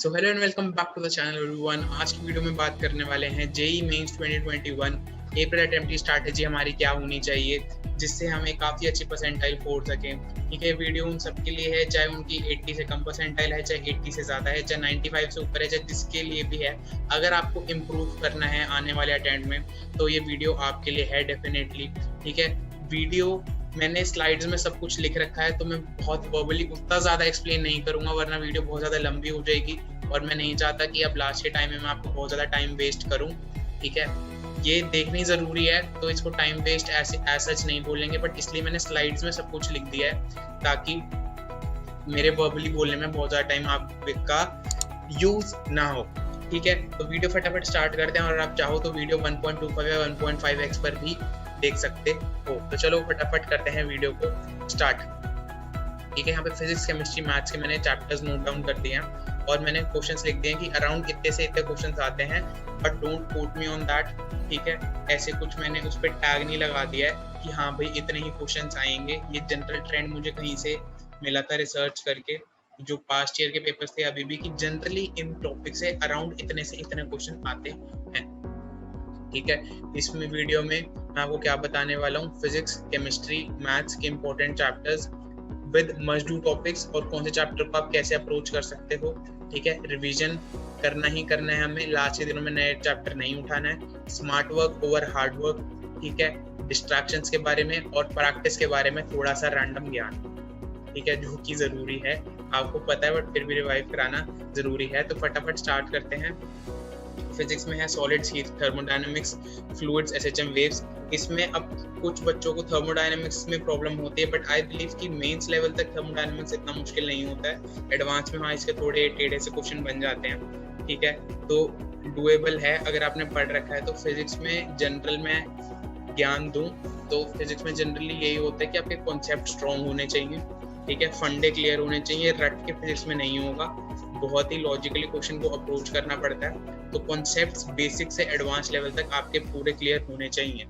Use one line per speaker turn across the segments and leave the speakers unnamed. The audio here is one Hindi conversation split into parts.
So hello and welcome back to the channel everyone. आज की वीडियो में बात करने वाले हैं जेईई मेंस 2021 अप्रैल अटेम्प्ट की स्ट्रैटेजी हमारी क्या होनी चाहिए जिससे हमें काफ़ी अच्छी परसेंटाइल फोड़ सकें। ठीक है, वीडियो उन सबके लिए है, चाहे उनकी 80 से कम परसेंटाइल है, चाहे 80 से ज़्यादा है, चाहे 95 से ऊपर है, चाहे जिसके लिए भी है। अगर आपको इम्प्रूव करना है आने वाले अटेम्प्ट में तो ये वीडियो आपके लिए है डेफिनेटली। ठीक है, वीडियो मैंने स्लाइड्स में सब कुछ लिख रखा है तो मैं बहुत वर्बली उतना ज़्यादा एक्सप्लेन नहीं करूँगा, वरना वीडियो बहुत ज़्यादा लंबी हो जाएगी और मैं नहीं चाहता कि अब लास्ट के टाइम में मैं आपको बहुत ज़्यादा टाइम वेस्ट करूँ। ठीक है, ये देखनी ज़रूरी है तो इसको टाइम वेस्ट ऐसे सच नहीं बोलेंगे, बट इसलिए मैंने स्लाइड्स में सब कुछ लिख दिया है ताकि मेरे वर्बली बोलने में बहुत ज़्यादा टाइम आपका यूज़ ना हो। ठीक है, तो वीडियो फटाफट स्टार्ट करते हैं और आप चाहो तो वीडियो 1.25 या 1.5x पर भी देख सकते हो। तो चलो फटाफट करते हैं वीडियो को स्टार्ट। ठीक है, यहाँ पे फिजिक्स, केमिस्ट्री, मैथ्स के मैंने चैप्टर्स नोट डाउन कर दिए हैं और मैंने क्वेश्चंस लिख दिए हैं कि अराउंड इतने से इतने क्वेश्चंस आते हैं, but don't quote me on that. ठीक है, ऐसे कुछ मैंने उस पर टैग नहीं लगा दिया है कि हाँ भाई इतने ही क्वेश्चंस आएंगे। ये जनरल ट्रेंड मुझे कहीं से मिला था रिसर्च करके, जो पास्ट ईयर के पेपर्स थे अभी भी, कि जनरली इन टॉपिक से अराउंड इतने से इतने क्वेश्चन आते हैं। ठीक है, इसमें वीडियो में मैं आपको क्या बताने वाला हूँ, फिजिक्स, केमिस्ट्री, मैथ्स के important chapters with must do topics और कौन से चैप्टर को आप कैसे अप्रोच कर सकते हो। ठीक है, रिवीजन करना ही करना है हमें, लास्ट के दिनों में नए चैप्टर नहीं उठाना है। Smart work over hard work. ठीक है, डिस्ट्रैक्शंस के बारे में और प्रैक्टिस के बारे में थोड़ा सा रैंडम ज्ञान, ठीक है, जो कि ज़रूरी है, आपको पता है बट फिर भी रिवाइव कराना ज़रूरी है। तो फटाफट स्टार्ट करते हैं। फिजिक्स में है solids, heat, thermodynamics, fluids, SHM, waves. इसमें अब कुछ बच्चों को थर्मोडायनेमिक्स में प्रॉब्लम होती है, बट आई बिलीव कि मेंस लेवल तक थर्मोडायनेमिक्स इतना मुश्किल नहीं होता है। एडवांस में हाँ इसके थोड़े टेढ़े से क्वेश्चन बन जाते हैं। ठीक है, तो डुएबल है अगर आपने पढ़ रखा है तो। फिजिक्स में जनरल में ज्ञान दूं तो फिजिक्स में जनरली यही होता है कि आपके कॉन्सेप्ट स्ट्रॉन्ग होने चाहिए। ठीक है, फंडे क्लियर होने चाहिए, रट के फिजिक्स में नहीं होगा, बहुत ही लॉजिकली क्वेश्चन को अप्रोच करना पड़ता है। तो कॉन्सेप्ट्स बेसिक से एडवांस लेवल तक आपके पूरे क्लियर होने चाहिए।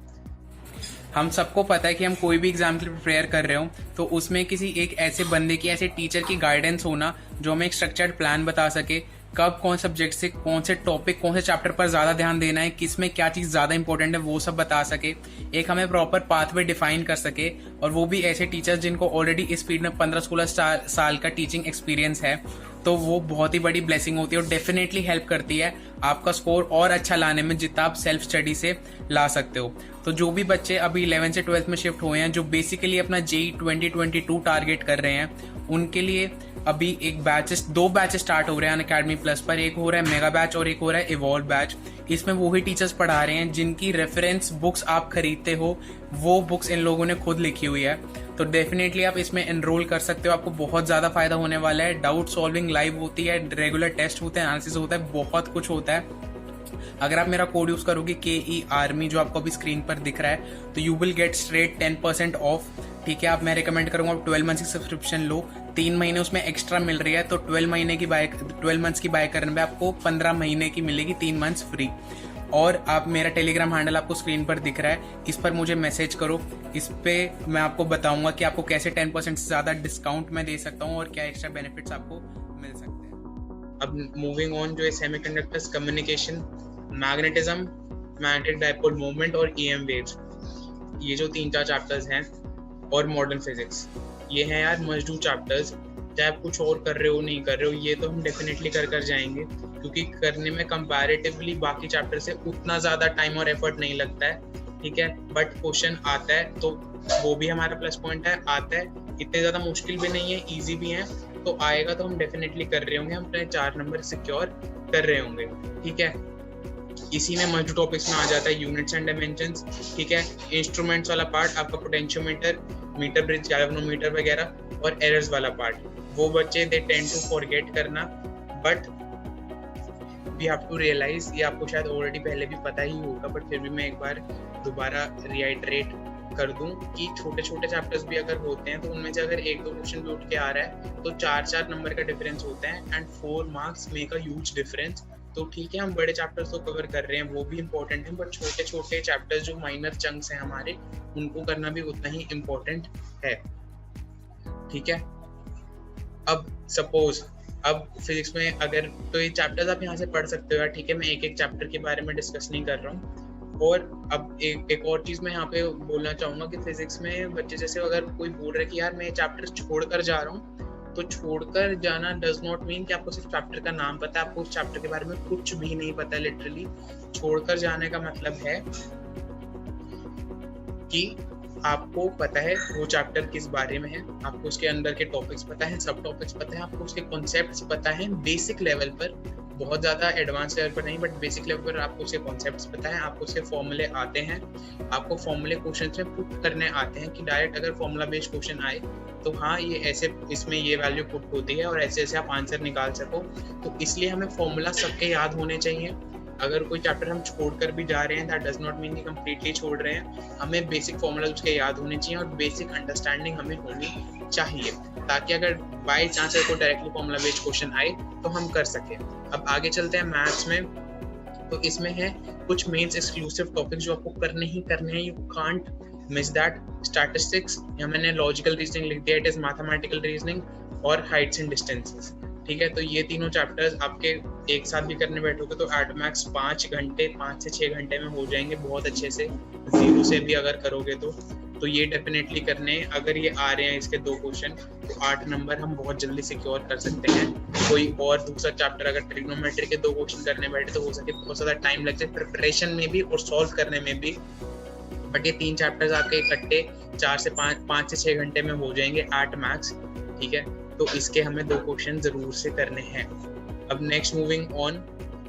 हम सबको पता है कि हम कोई भी एग्जाम के लिए प्रिपेयर कर रहे हो तो उसमें किसी एक ऐसे बंदे की, ऐसे टीचर की गाइडेंस होना जो हमें एक स्ट्रक्चर्ड प्लान बता सके, कब कौन सब्जेक्ट से कौन से टॉपिक, कौन से चैप्टर पर ज्यादा ध्यान देना है, किस में क्या चीज ज्यादा इंपॉर्टेंट है, वो सब बता सके, एक हमें प्रॉपर पाथवे डिफाइन कर सके, और वो भी ऐसे टीचर्स जिनको ऑलरेडी इस फील्ड में 15-16 साल का टीचिंग एक्सपीरियंस है। तो वो बहुत ही बड़ी ब्लेसिंग होती है और डेफिनेटली हेल्प करती है आपका स्कोर और अच्छा लाने में, जितना आप सेल्फ स्टडी से ला सकते हो। तो जो भी बच्चे अभी 11 से 12th में शिफ्ट हुए हैं, जो बेसिकली अपना जेईई 2022 टारगेट कर रहे हैं, उनके लिए अभी दो बैचेस स्टार्ट हो रहे हैं अनअकैडमी प्लस पर। एक हो रहा है मेगा बैच और एक हो रहा है इवॉल्व बैच। इसमें वही टीचर्स पढ़ा रहे हैं जिनकी रेफरेंस बुक्स आप खरीदते हो, वो बुक्स इन लोगों ने खुद लिखी हुई है। तो डेफिनेटली आप इसमें एनरोल कर सकते हो, आपको बहुत ज्यादा फायदा होने वाला है। डाउट सॉल्विंग लाइव होती है, रेगुलर टेस्ट होते हैं, एनालिसिस होता है, बहुत कुछ होता है। अगर आप मेरा कोड यूज करोगे KE आर्मी, जो आपको अभी स्क्रीन पर दिख रहा है, तो you will get straight 10% of. ठीक है, आप मैं रिकमेंड करूंगा 12 मंथ्स की सब्सक्रिप्शन लो, 3 महीने उसमें एक्स्ट्रा मिल रही है, तो 12 मंथ्स की बाय करने में आपको 15 महीने की मिलेगी, 3 मंथ्स फ्री। और आप मेरा टेलीग्राम हैंडल आपको स्क्रीन पर दिख रहा है, इस पर मुझे मैसेज करो, इस पे मैं आपको बताऊंगा कि आपको कैसे 10% से ज्यादा डिस्काउंट मैं दे सकता हूँ और क्या एक्स्ट्रा बेनिफिट्स आपको मिल सकते हैं।
अब मूविंग ऑन, जो है semiconductors, communication, magnetism, magnetic dipole movement और EM वेव्स, ये जो 3-4 चैप्टर्स हैं, और मॉडर्न फिजिक्स, ये हैं यार मस्ट डू चैप्टर्स। चाहे आप कुछ और कर रहे हो नहीं कर रहे हो, ये तो हम डेफिनेटली कर जाएंगे, क्योंकि करने में कंपैरेटिवली बाकी चैप्टर से उतना ज़्यादा टाइम और एफर्ट नहीं लगता है। ठीक है, बट क्वेश्चन आता है तो वो भी हमारा प्लस पॉइंट है, आता है, इतने ज़्यादा मुश्किल भी नहीं है, ईजी भी है, तो आएगा तो हम डेफिनेटली कर रहे होंगे, हम अपने 4 नंबर सिक्योर कर रहे होंगे। ठीक है, इसी में मल्टी टॉपिक्स में आ जाता है यूनिट्स एंड डायमेंशंस। ठीक है, इंस्ट्रूमेंट्स वाला पार्ट, आपका पोटेंशियोमीटर, मीटर ब्रिज, गैल्वेनोमीटर वगैरह, और एरर्स वाला पार्ट, वो बच्चे दे टेंड टू फॉरगेट करना, but we have to realise, ये आपको शायद ऑलरेडी पहले भी पता ही होगा, बट फिर भी मैं एक बार दोबारा रिआइटरेट कर दूं कि छोटे छोटे चैप्टर्स भी अगर होते हैं तो उनमें से अगर 1-2 क्वेश्चन भी उठ के आ रहा है तो 4-4 नंबर का डिफरेंस होता है, and 4 marks make a huge difference. तो ठीक है, हम बड़े चैप्टर्स तो कवर कर रहे हैं, वो भी इंपॉर्टेंट है, बट छोटे छोटे चैप्टर्स जो माइनर चंक्स हैं हमारे, उनको करना भी उतना ही इम्पोर्टेंट है। ठीक है, अब सपोज अब फिजिक्स में अगर तो ये चैप्टर्स आप यहाँ से पढ़ सकते हो यार, ठीक है, मैं एक एक चैप्टर के बारे में डिस्कस नहीं कर रहा हूँ। और अब एक और चीज़ मैं यहाँ पे बोलना चाहूँगा कि फिजिक्स में बच्चे जैसे अगर कोई बोल रहा है कि यार मैं ये चैप्टर छोड़कर जा रहा हूँ, तो छोड़कर जाना डज नॉट मीन कि आपको सिर्फ चैप्टर का नाम पता है, आपको उस चैप्टर के बारे में कुछ भी नहीं पता। लिटरली छोड़कर जाने का मतलब है कि आपको पता है वो चैप्टर किस बारे में है, आपको उसके अंदर के टॉपिक्स पता है, सब टॉपिक्स पता है, आपको उसके कॉन्सेप्ट्स पता है बेसिक लेवल पर, बहुत ज़्यादा एडवांस लेवल पर नहीं बट बेसिक लेवल पर आपको उसके कॉन्सेप्ट्स पता है, आपको उसके फॉर्मूले आते हैं, आपको फॉर्मूले क्वेश्चन में पुट करने आते हैं कि डायरेक्ट अगर फॉर्मूला बेस्ड क्वेश्चन आए तो हाँ ये ऐसे इसमें ये वैल्यू पुट होती है और ऐसे ऐसे आप आंसर निकाल सको। तो इसलिए हमें फॉर्मूला सबके याद होने चाहिए। अगर कोई चैप्टर हम छोड़कर भी जा रहे हैं दैट डज नॉट मीन कि कंप्लीटली छोड़ रहे हैं, हमें बेसिक फॉर्मूला उसके याद होने चाहिए और बेसिक अंडरस्टैंडिंग हमें होनी चाहिए, ताकि अगर बाई चांस को डायरेक्टली फॉर्मूला बेस्ड क्वेश्चन आए तो हम कर सकें। अब आगे चलते हैं मैथ्स में। तो इसमें है कुछ मेंस एक्सक्लूसिव टॉपिक जो आपको करने ही करने हैं, you can't miss that. Statistics, यहाँ मैंने लॉजिकल रीजनिंग लिख दिया, इट इज मैथमेटिकल रीजनिंग और हाइट्स एंड डिस्टेंसेस, ठीक है। तो ये तीनों चैप्टर्स आपके एक साथ भी करने बैठोगे तो एट मैक्स 5 घंटे 5 से 6 घंटे में हो जाएंगे बहुत अच्छे से, जीरो से भी अगर करोगे तो ये डेफिनेटली करने हैं। अगर ये आ रहे हैं इसके 2 क्वेश्चन तो 8 नंबर हम बहुत जल्दी सिक्योर कर सकते हैं। कोई और दूसरा चैप्टर अगर ट्रिग्नोमेट्री के 2 क्वेश्चन करने बैठे तो हो सके बहुत ज़्यादा टाइम लग जाए प्रिपरेशन में भी और सॉल्व करने में भी, बट ये 3 चैप्टर्स आपके इकट्ठे 4 से 5 से 6 घंटे में हो जाएंगे एट मैक्स, ठीक है। तो इसके हमें 2 क्वेश्चन जरूर से करने हैं। अब next moving on,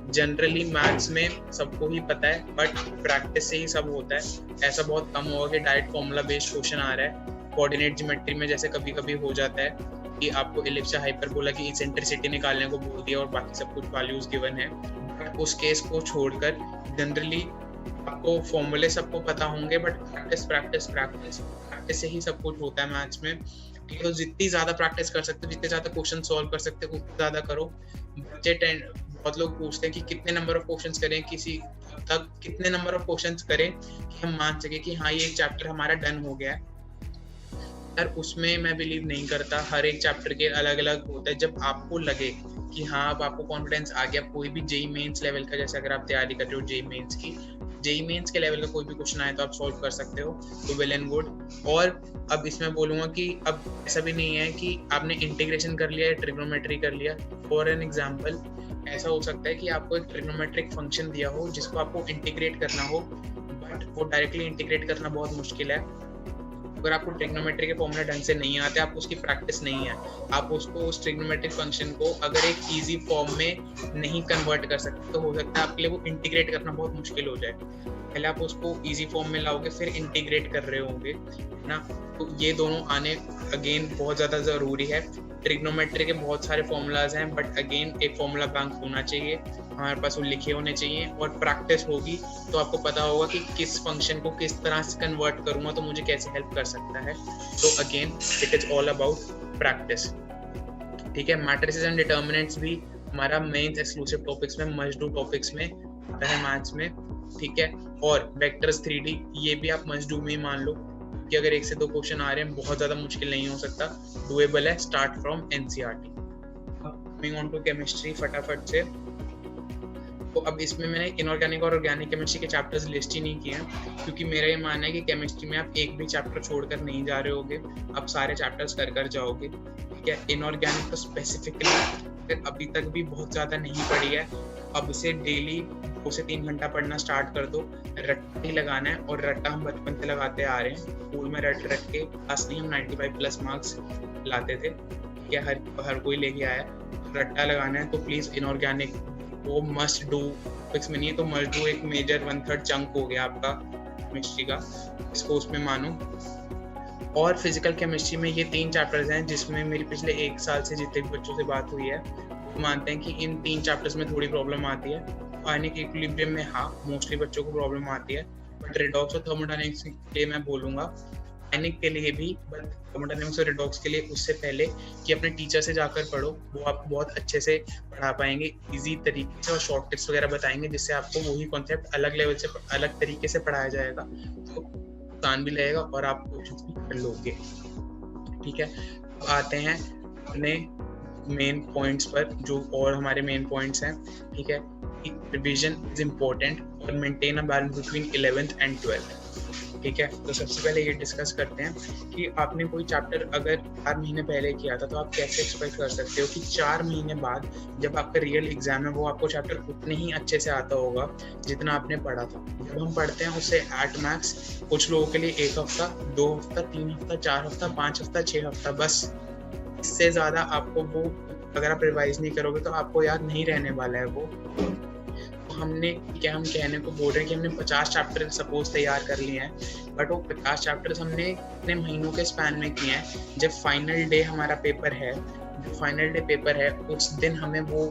generally maths में सबको ही पता है बट प्रैक्टिस से ही सब होता है। ऐसा बहुत कम होगा कि डायरेक्ट फॉर्मूला बेस्ड क्वेश्चन आ रहा है। कोऑर्डिनेट ज्योमेट्री में जैसे कभी कभी हो जाता है कि आपको इलिप्स या हाइपरबोला की इसेंट्रिसिटी निकालने को बोल दिया और बाकी सब कुछ वैल्यूज गिवन है, बट उस केस को छोड़कर जनरली आपको फॉर्मूले सबको पता होंगे but practice practice practice practice से ही सब कुछ होता है मैथ्स में, ठीक है। तो जितनी ज़्यादा प्रैक्टिस कर सकते हो, जितने ज़्यादा क्वेश्चन सॉल्व कर सकते हो उतना ज़्यादा करो। बच्चे बहुत लोग पूछते हैं कि कितने नंबर ऑफ क्वेश्चंस करें, किसी तक कितने नंबर ऑफ क्वेश्चंस करें कि हम मान सके कि हाँ ये एक चैप्टर हमारा डन हो गया है। यार उसमें मैं बिलीव नहीं करता, हर एक चैप्टर के अलग अलग होता है। जब आपको लगे कि हाँ अब आपको कॉन्फिडेंस आ गया, कोई भी जेई मेंस लेवल का, जैसे अगर आप तैयारी कर रहे हो जेई मेंस के लेवल का कोई भी क्वेश्चन आए तो आप सॉल्व कर सकते हो, तो वेल एंड गुड। और अब इसमें बोलूँगा कि अब ऐसा भी नहीं है कि आपने इंटीग्रेशन कर लिया या ट्रिग्नोमेट्री कर लिया। फॉर एन एग्जाम्पल ऐसा हो सकता है कि आपको एक ट्रिग्नोमेट्रिक फंक्शन दिया हो जिसको आपको इंटीग्रेट करना हो, बट वो डायरेक्टली इंटीग्रेट करना बहुत मुश्किल है। अगर आपको ट्रिग्नोमेट्री के फॉर्मूला ढंग से नहीं आते, आपको उसकी प्रैक्टिस नहीं है, आप उसको उस ट्रिग्नोमेट्रिक फंक्शन को अगर एक इजी फॉर्म में नहीं कन्वर्ट कर सकते तो हो सकता है आपके लिए वो इंटीग्रेट करना बहुत मुश्किल हो जाए। पहले आप उसको इजी फॉर्म में लाओगे फिर इंटीग्रेट कर रहे होंगे ना, तो ये दोनों आने अगेन बहुत ज़्यादा ज़रूरी है। ट्रिग्नोमेट्री के बहुत सारे फॉर्मूलाज हैं बट अगेन एक फॉर्मूला बैंक होना चाहिए, हमारे पास वो लिखे होने चाहिए और प्रैक्टिस होगी तो आपको पता होगा कि किस फंक्शन को किस तरह से कन्वर्ट करूँगा तो मुझे कैसे हेल्प कर सकता है। तो again it is all about practice, ठीक है। मैट्रिसेस एंड डिटर्मिनेंट्स भी हमारा मेन एक्सक्लूसिव टॉपिक्स में, मस्ट डू टॉपिक्स में आता है मैथ्स में, ठीक है। और वेक्टर्स 3D ये भी आप मस्ट डू में ही मान लो कि अगर 1 से 2 क्वेश्चन आ रहे हैं बहुत ज़्यादा मुश्किल नहीं हो सकता, डुएबल है, start from NCERT. Coming on to chemistry फटाफट से, तो अब इसमें मैंने इनऑर्गेनिक और ऑर्गेनिक केमिस्ट्री के चैप्टर्स लिस्ट ही नहीं किए हैं क्योंकि मेरा ये मानना है कि केमिस्ट्री में आप एक भी चैप्टर छोड़कर नहीं जा रहे होगे, आप सारे चैप्टर्स कर जाओगे, ठीक है। इनऑर्गेनिक तो स्पेसिफिकली अभी तक भी बहुत ज़्यादा नहीं पढ़ी है, अब इसे डेली 2 से 3 घंटा पढ़ना स्टार्ट कर दो। रट्टा ही लगाना है और रट्टा हम बचपन से लगाते आ रहे हैं, स्कूल में रट के पास नहीं हम 95+ मार्क्स लाते थे, क्या हर कोई लेके आया। रट्टा लगाना है तो प्लीज़ इनऑर्गेनिक वो मस्ट डू, फिक्स में नहीं है तो मस्ट डू एक मेजर 1/3 चंक हो गया आपका केमिस्ट्री का, इसको उसमें मानो। और फिजिकल केमिस्ट्री में ये 3 चैप्टर्स हैं जिसमें मेरी पिछले 1 साल से जितने भी बच्चों से बात हुई है वो मानते हैं कि इन 3 चैप्टर्स में थोड़ी प्रॉब्लम आती है। आयनिक इक्विलिब्रियम में हाँ मोस्टली बच्चों को प्रॉब्लम आती है, बट रेडॉक्स और थर्मोडायनेमिक्स के लिए मैं बोलूँगा, आयनिक के लिए भी बट थर्मोडायनेमिक्स और रेडॉक्स के लिए उससे पहले कि अपने टीचर से जाकर पढ़ो, वो आपको बहुत अच्छे से पढ़ा पाएंगे इजी तरीके से और शॉर्ट टिप्स वगैरह बताएंगे जिससे आपको वही कॉन्सेप्ट अलग लेवल से अलग तरीके से पढ़ाया जाएगा, तो आसान भी लगेगा और आप क्वेश्चंस भी कर लोगे, ठीक है। अब आते हैं अपने मेन पॉइंट्स पर जो और हमारे मेन पॉइंट्स हैं, ठीक है। रिवीजन इज इम्पोर्टेंट और maintain a balance between 11th and 12th, ठीक है। तो सबसे पहले ये डिस्कस करते हैं कि आपने कोई चैप्टर अगर 4 महीने पहले किया था तो आप कैसे एक्सपेक्ट कर सकते हो कि 4 महीने बाद जब आपका रियल एग्जाम है वो आपको चैप्टर उतने ही अच्छे से आता होगा जितना आपने पढ़ा था। जब हम पढ़ते हैं उससे एट मैक्स कुछ लोगों के लिए 1 हफ्ता, 2 हफ्ता, 3 हफ्ता, 4 हफ्ता, 5 हफ्ता, 6 हफ्ता, बस इससे ज़्यादा आपको वो अगर आप रिवाइज नहीं करोगे तो आपको याद नहीं रहने वाला है वो। हमने क्या हम कहने को बोल रहे हैं कि हमने 50 चैप्टर सपोज तैयार कर लिए हैं, बट वो 50 चैप्टर्स हमने इतने महीनों के स्पैन में किए हैं। जब फाइनल डे हमारा पेपर है, जो फाइनल डे पेपर है उस दिन हमें वो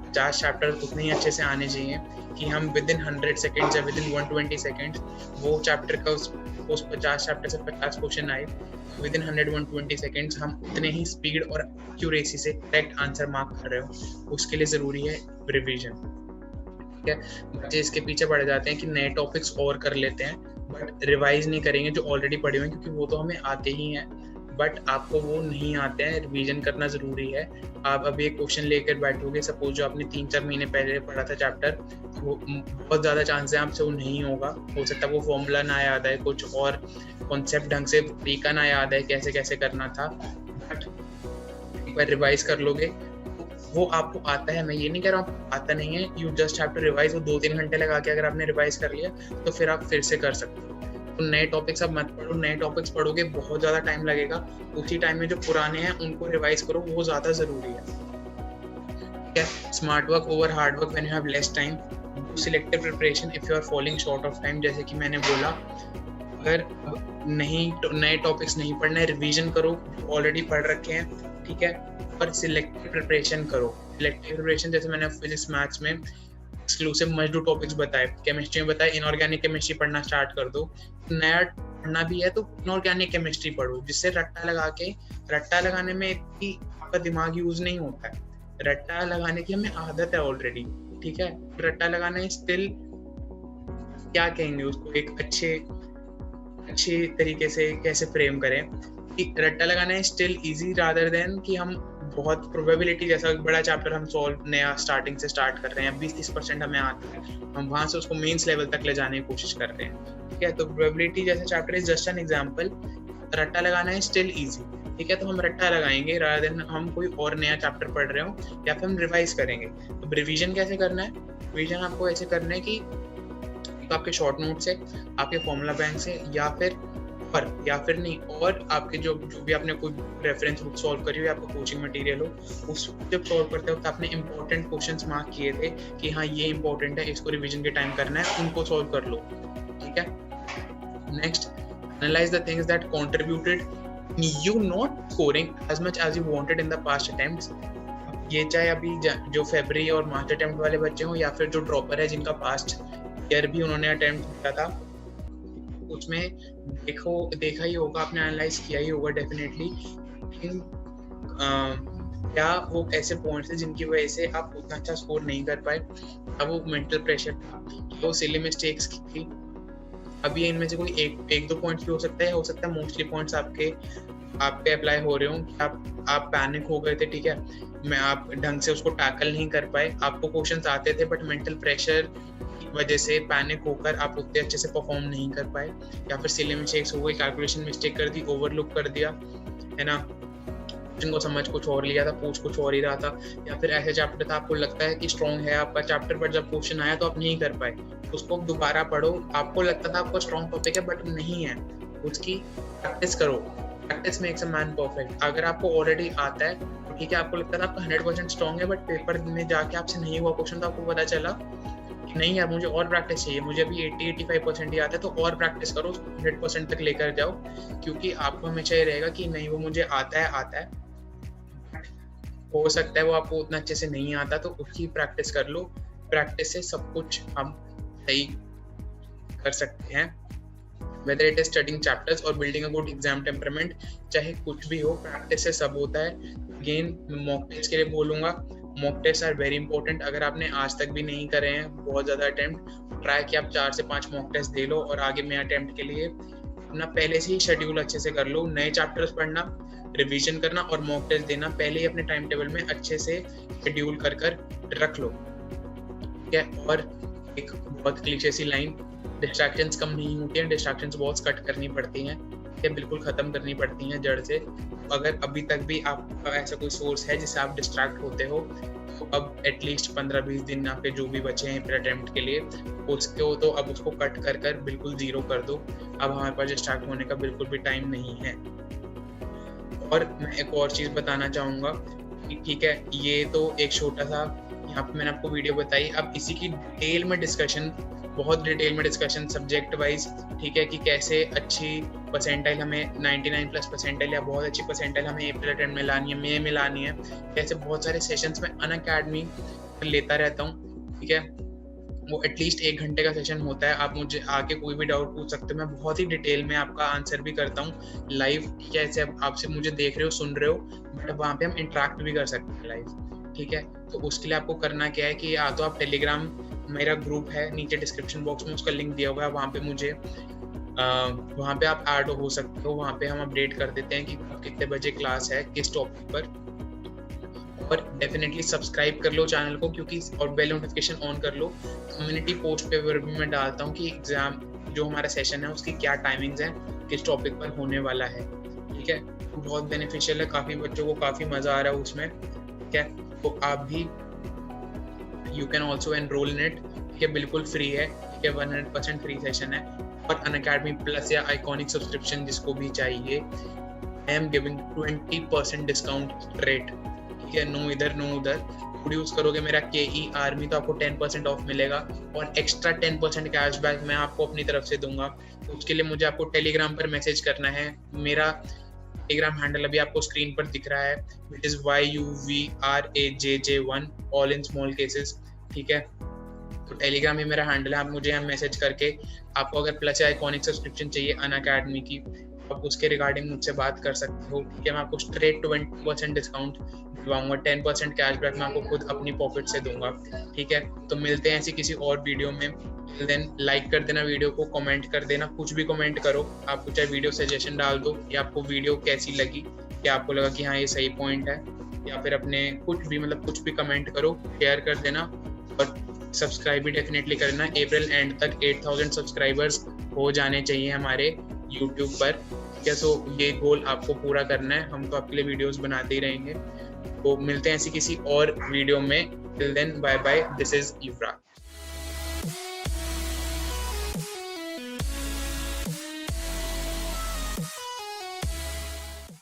50 चैप्टर उतने ही अच्छे से आने चाहिए कि हम विद इन 100 सेकेंड्स या विद इन 120 सेकेंड्स वो चैप्टर का उस 50 चैप्टर से 50 क्वेश्चन आए, विद इन 100-120 सेकेंड्स हम उतने ही स्पीड और एक्यूरेसी से करेक्ट आंसर मार्क कर रहे हो। उसके लिए ज़रूरी है रिवीजन, ठीक है। बच्चे इसके पीछे पड़ जाते हैं कि नए टॉपिक्स और कर लेते हैं बट रिवाइज नहीं करेंगे जो ऑलरेडी पढ़े हुए हैं, क्योंकि वो तो हमें आते ही हैं बट आपको वो नहीं आते हैं। रिवीजन करना ज़रूरी है। आप अभी एक क्वेश्चन लेकर बैठोगे, सपोज जो आपने 3-4 महीने पहले पढ़ा था चैप्टर, वो बहुत ज़्यादा चांस है आपसे वो नहीं होगा। हो सकता है वो फॉर्मूला ना याद है, कुछ और कॉन्सेप्ट ढंग से तरीका ना याद है कैसे कैसे करना था, बट एक बार रिवाइज कर लोगे वो आपको आता है। मैं ये नहीं कह रहा हूँ आता नहीं है, you just have to revise. वो 2-3 घंटे लगा के अगर आपने रिवाइज कर लिया तो फिर आप फिर से कर सकते हो। तो नए टॉपिक्स अब मत पढ़ो, नए टॉपिक्स पढ़ोगे बहुत ज़्यादा टाइम लगेगा। उसी टाइम में जो पुराने हैं उनको रिवाइज करो, वो ज़्यादा ज़रूरी है, ठीक है। Smart work over hard work when you have less time, selective preparation if you are falling short of time. जैसे कि मैंने बोला, अगर नहीं नए टॉपिक्स नहीं पढ़ना है, रिवीजन करो ऑलरेडी पढ़ रखे हैं, ठीक है। और सिलेक्टिव प्रिपरेशन करो। सिलेक्टिव प्रिपरेशन जैसे मैंने फिजिक्स मैथ्स में एक्सक्लूसिव मस्ट डू टॉपिक्स बताए, केमिस्ट्री में बताए इनऑर्गेनिक केमिस्ट्री पढ़ना स्टार्ट कर दो। नया पढ़ना भी है तो इनऑर्गेनिक केमिस्ट्री पढ़ो, जिससे रट्टा लगाने में इतनी आपका दिमाग यूज नहीं होता है। रट्टा लगाने की हमें आदत है ऑलरेडी, ठीक है। रट्टा लगाना स्टिल क्या कहेंगे उसको, एक अच्छे तरीके से कैसे फ्रेम करें कि रट्टा लगाना है स्टिल इजी रादर देन कि हम बहुत प्रोबेबिलिटी जैसा बड़ा चैप्टर हम सॉल्व नया स्टार्टिंग से स्टार्ट कर रहे हैं, 20-30% हमें आता है, हम वहाँ से उसको मेंस लेवल तक ले जाने की कोशिश कर रहे हैं, ठीक है। तो प्रोबेबिलिटी जैसा chapter is just an example. रट्टा लगाना है स्टिल इजी, ठीक है। तो हम रट्टा लगाएंगे रादर देन हम कोई और नया चैप्टर पढ़ रहे हो, या फिर हम रिवाइज करेंगे। तो रिवीजन कैसे करना है? रिवीजन आपको ऐसे करना है कि आपके शॉर्ट नोट से, आपके फॉर्मूला बैंक से, या फिर नहीं, और आपके जो भी आपने कोई रेफरेंस बुक सॉल्व करी हो या आपका कोचिंग मटेरियल हो, उस जब सॉल्व करते वक्त आपने इंपॉर्टेंट क्वेश्चंस मार्क किए थे कि हाँ ये इंपॉर्टेंट है, इसको रिवीजन के टाइम करना है, उनको सॉल्व कर लो, ठीक है। Next, analyse the things that contributed you not scoring as much as you wanted in the past attempts. ये चाहे अभी जो फेब्रुअरी और मार्च अटेम्प्ट वाले बच्चे हों, या फिर जो ड्रॉपर है जिनका पास्ट ईयर भी उन्होंने अटेम्प्ट किया था, उसमें देखा ही होगा, आपने एनालाइज किया ही होगा डेफिनेटली, क्या वो ऐसे पॉइंट्स हैं जिनकी वजह से आप उतना अच्छा स्कोर नहीं कर पाए। अब वो मेंटल प्रेशर था, वो सिली मिस्टेक्स की थी। अभी इनमें से कोई एक दो पॉइंट्स भी हो सकता है मोस्टली पॉइंट्स आपके अप्लाई हो रहे हो। आप पैनिक हो गए थे, ठीक है, आप ढंग से उसको टैकल नहीं कर पाए, आपको क्वेश्चंस आते थे बट मेंटल प्रेशर वजह से पैनिक होकर आप उतने अच्छे से परफॉर्म नहीं कर पाए, या फिर सिली मिस्टेक्स हो गई, कैलकुलेशन मिस्टेक कर दी, ओवरलुक कर दिया, है ना, जिनको समझ कुछ और लिया था, पूछ कुछ और ही रहा था, या फिर ऐसे चैप्टर था आपको लगता है कि स्ट्रॉन्ग है आपका चैप्टर, पर जब क्वेश्चन आया तो आप नहीं कर पाए, उसको दोबारा पढ़ो। आपको लगता था आपको स्ट्रॉन्ग टॉपिक है बट नहीं है, उसकी प्रैक्टिस करो। Practice makes a man perfect. अगर आपको ऑलरेडी आता है तो ठीक है, आपको लगता था आपका 100% स्ट्रॉन्ग है, बट पेपर में जाके आपसे नहीं हुआ क्वेश्चन, तो आपको पता चला नहीं यार मुझे और प्रैक्टिस चाहिए, मुझे अभी 80-85% ही आता है, तो और प्रैक्टिस करो, 100% तक लेकर जाओ, क्योंकि आपको हमेशा ये रहेगा कि नहीं वो मुझे आता है। हो सकता है वो आपको उतना अच्छे से नहीं आता, तो उसकी प्रैक्टिस कर लो। प्रैक्टिस से सब कुछ हम सही कर सकते हैं, whether it is studying chapters or building a good exam temperament, चाहे कुछ भी हो, प्रैक्टिस से सब होता है। अगेन मॉक टेस्ट के लिए बोलूँगा, mock test are very important. अगर आपने आज तक भी नहीं करे हैं बहुत ज़्यादा अटेम्प्ट, ट्राई कि आप 4 से 5 मॉक टेस्ट दे लो, और आगे में अटेम्प्ट के लिए अपना पहले से ही शेड्यूल अच्छे से कर लो। नए चैप्टर्स पढ़ना, रिवीजन करना और मॉक टेस्ट देना पहले ही अपने टाइम टेबल में अच्छे से शेड्यूल कर रख लो, ठीक है। और एक बहुत क्लीशे सी लाइन, डिस्ट्रैक्शंस कम नहीं होती हैं, डिस्ट्रैक्शंस बहुत कट करनी पड़ती हैं, ये बिल्कुल ख़त्म करनी पड़ती हैं जड़ से। अगर अभी तक भी आपका ऐसा कोई सोर्स है जिससे आप डिस्ट्रैक्ट होते हो, तो अब एटलीस्ट 15-20 दिन आपके जो भी बचे हैं प्री अटेम्प्ट के लिए, उसको तो अब उसको कट कर बिल्कुल ज़ीरो कर दो। अब हमारे पास डिस्ट्रैक्ट होने का बिल्कुल भी टाइम नहीं है। और मैं एक और चीज़ बताना चाहूँगा कि ठीक है, ये तो एक छोटा सा यहाँ पे मैंने आपको वीडियो बताई। अब इसी की डिटेल में डिस्कशन, बहुत डिटेल में डिस्कशन सब्जेक्ट वाइज, ठीक है, कि कैसे अच्छी परसेंटाइल हमें 99+ परसेंटाइल या बहुत अच्छी परसेंटाइल हमें अप्रैल अटेम्प्ट में लानी है, मई में लानी है। कैसे बहुत सारे सेशंस में अनअकैडमी लेता रहता हूँ, ठीक है। वो एटलीस्ट 1 घंटे का सेशन होता है। आप मुझे आके कोई भी डाउट पूछ सकते हो, मैं बहुत ही डिटेल में आपका आंसर भी करता हूँ लाइव। कैसे आपसे मुझे देख रहे हो, सुन रहे हो, बट वहाँ पे हम इंटरेक्ट भी कर सकते हैं लाइव, ठीक है। तो उसके लिए आपको करना क्या है कि या तो आप टेलीग्राम, मेरा ग्रुप है नीचे डिस्क्रिप्शन बॉक्स में, उसका लिंक दिया हुआ है, वहाँ पे मुझे वहाँ पे आप ऐड हो सकते हो। वहाँ पे हम अपडेट कर देते हैं कि कितने बजे क्लास है, किस टॉपिक पर। और डेफिनेटली सब्सक्राइब कर लो चैनल को, क्योंकि और बेल नोटिफिकेशन ऑन कर लो। कम्युनिटी पोस्ट पे भी मैं डालता हूँ कि एग्जाम जो हमारा सेशन है उसकी क्या टाइमिंग्स हैं, किस टॉपिक पर होने वाला है, ठीक है। बहुत बेनिफिशियल है, काफ़ी बच्चों को काफ़ी मज़ा आ रहा है उसमें, ठीक है। तो आप भी you can also enrol in it, ठीक है, बिल्कुल फ्री है, ठीक है, 100% फ्री सेशन है। और अनअकैडमी प्लस या आइकॉनिक सब्सक्रिप्शन जिसको भी चाहिए, I am giving 20% discount rate, ठीक है, नो इधर नो उधर। कोड यूज़ करोगे मेरा KE आर्मी तो आपको 10% ऑफ मिलेगा और एक्स्ट्रा 10% कैशबैक मैं आपको अपनी तरफ से दूंगा। तो उसके लिए मुझे आपको टेलीग्राम पर मैसेज करना है। मेरा टेलीग्राम हैंडल अभी आपको स्क्रीन पर दिख रहा है, which is YUVRAJJ1 all in small cases, ठीक है। तो टेलीग्राम में मेरा हैंडल है, आप मुझे यहाँ मैसेज करके, आपको अगर प्लस या आइकॉनिक सब्सक्रिप्शन चाहिए अनअकैडमी की, आप उसके रिगार्डिंग मुझसे बात कर सकते हो, ठीक है। मैं आपको स्ट्रेट 20% डिस्काउंट दिलवाऊंगा, 10% कैशबैक मैं आपको खुद अपनी पॉकेट से दूंगा, ठीक है। तो मिलते हैं ऐसी किसी और वीडियो में। देन लाइक कर देना वीडियो को, कमेंट कर देना, कुछ भी कमेंट करो। आपको चाहे वीडियो सजेशन डाल दो, या आपको वीडियो कैसी लगी, या आपको लगा कि हाँ ये सही पॉइंट है, या फिर अपने कुछ भी, मतलब कुछ भी कमेंट करो, शेयर कर देना। और सब्सक्राइब भी डेफिनेटली करना। अप्रैल एंड तक 8000 सब्सक्राइबर्स हो जाने चाहिए हमारे यूट्यूब पर, ठीक है। तो ये गोल आपको पूरा करना है, हम तो आपके लिए वीडियोस बनाते ही रहेंगे। तो मिलते हैं ऐसी किसी और वीडियो में। Till then bye bye, this is Yuvraj.